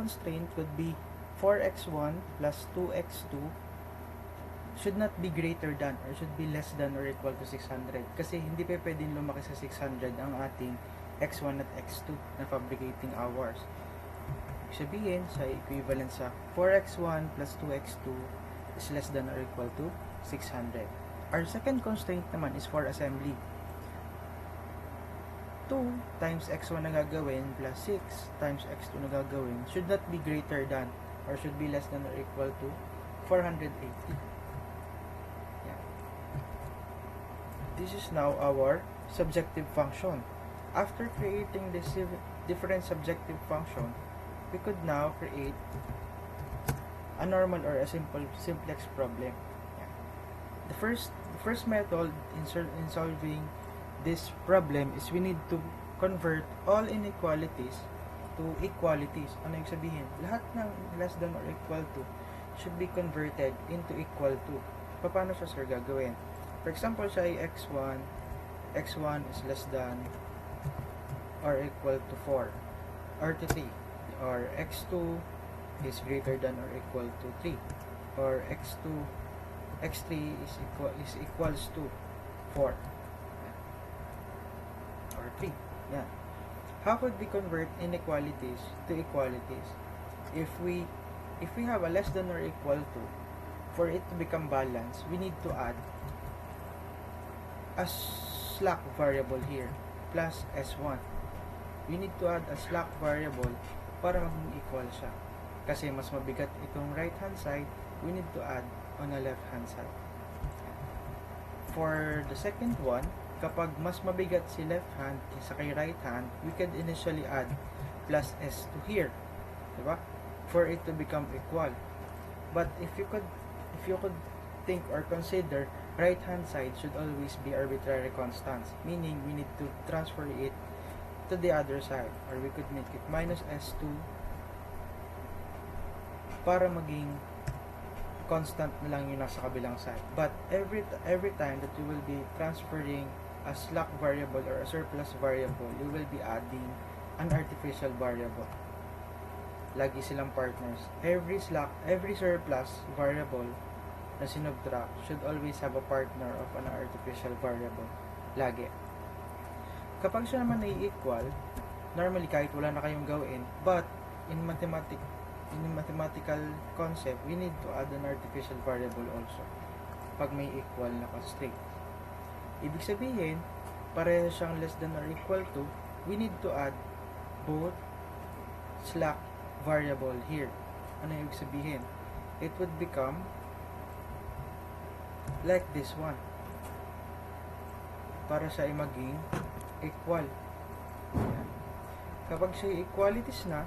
constraint would be 4x1 plus 2x2 should not be greater than or should be less than or equal to 600. Kasi hindi pa pwedeng lumaki sa 600 ang ating x1 at x2 na fabricating hours. Sabihin, sa equivalent sa 4x1 plus 2x2 is less than or equal to 600. Our second constraint naman is for assembly. 2 times x1 na gagawin plus 6 times x2 na gagawin should not be greater than or should be less than or equal to 480. Yeah. This is now our subjective function. After creating this different subjective function, we could now create a normal or a simplex problem. Yeah. The first method in solving this problem is we need to convert all inequalities to equalities. Ano yung sabihin? Lahat ng less than or equal to should be converted into equal to. Paano siya, sir, gagawin? For example, siya ay x1 is less than or equal to 4 or to 3, or x2 is greater than or equal to 3, or x3 is equals to 4 or 3. Yeah. How would we convert inequalities to equalities? If we have a less than or equal to, for it to become balanced, we need to add a slack variable here plus s1. We need to add a slack variable para maging equal siya. Kasi mas mabigat itong right hand side, we need to add on the left hand side. For the second one, kapag mas mabigat si left hand kaysa kay right hand, we could initially add plus s to here, diba? For it to become equal. But if you could think or consider, right hand side should always be arbitrary constants, meaning we need to transfer it to the other side, or we could make it minus s2 para maging constant na lang yung nasa kabilang side. But every time that you will be transferring a slack variable or a surplus variable, you will be adding an artificial variable. Lagi silang partners. Every surplus variable na sinubtract should always have a partner of an artificial variable. Lagi. Kapag siya naman ay equal, normally kahit wala na kayong gawin, but in mathematical concept, we need to add an artificial variable also pag may equal na constraint. Ibig sabihin, pareho siyang less than or equal to, we need to add both slack variable here. Ano ibig sabihin? It would become like this one. Para siya ay maging equal. Ayan. Kapag siya equalities na,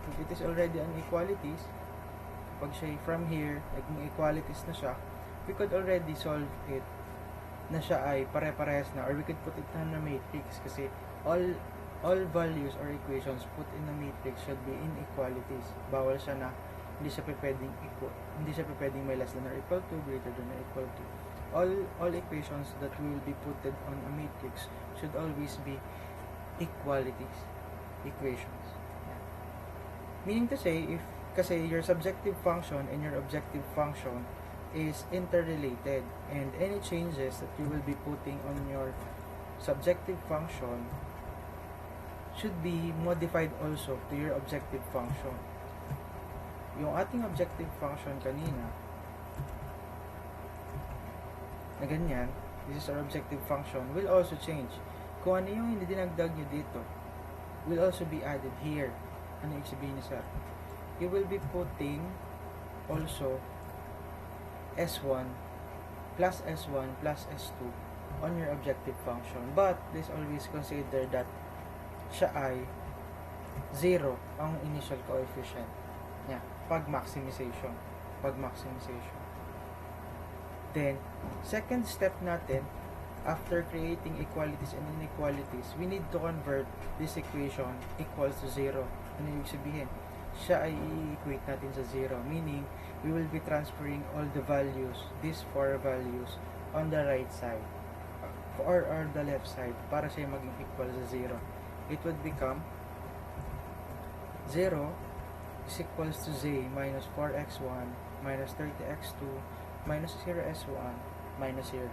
if it is already an equalities, kapag siya from here, naging equalities na siya, we could already solve it na siya ay pare-parehas na, or we could put it na matrix kasi all values or equations put in a matrix should be inequalities. Bawal siya na hindi siya pwedeng may less than or equal to, greater than or equal to. All equations that will be put on a matrix should always be equalities equations. Yeah. Meaning to say, kasi your subjective function and your objective function is interrelated, and any changes that you will be putting on your subjective function should be modified also to your objective function. Yung ating objective function kanina na ganyan, this is our objective function, will also change. Kung ano yung hindi dinagdag nyo dito, will also be added here. Ano yung sabihin niya, sir? You will be putting also S1 plus S1 plus S2 on your objective function. But, please always consider that siya ay 0 ang initial coefficient niya. Pag maximization. Then, second step natin, after creating equalities and inequalities, we need to convert this equation equals to 0. Ano yung sabihin? Siya ay i-equate natin sa 0, meaning we will be transferring all the values, these 4 values, on the right side or the left side para siya maging equal sa 0. It would become 0 is equals to z minus 4x1 minus 30x2 minus 0s1 minus 0.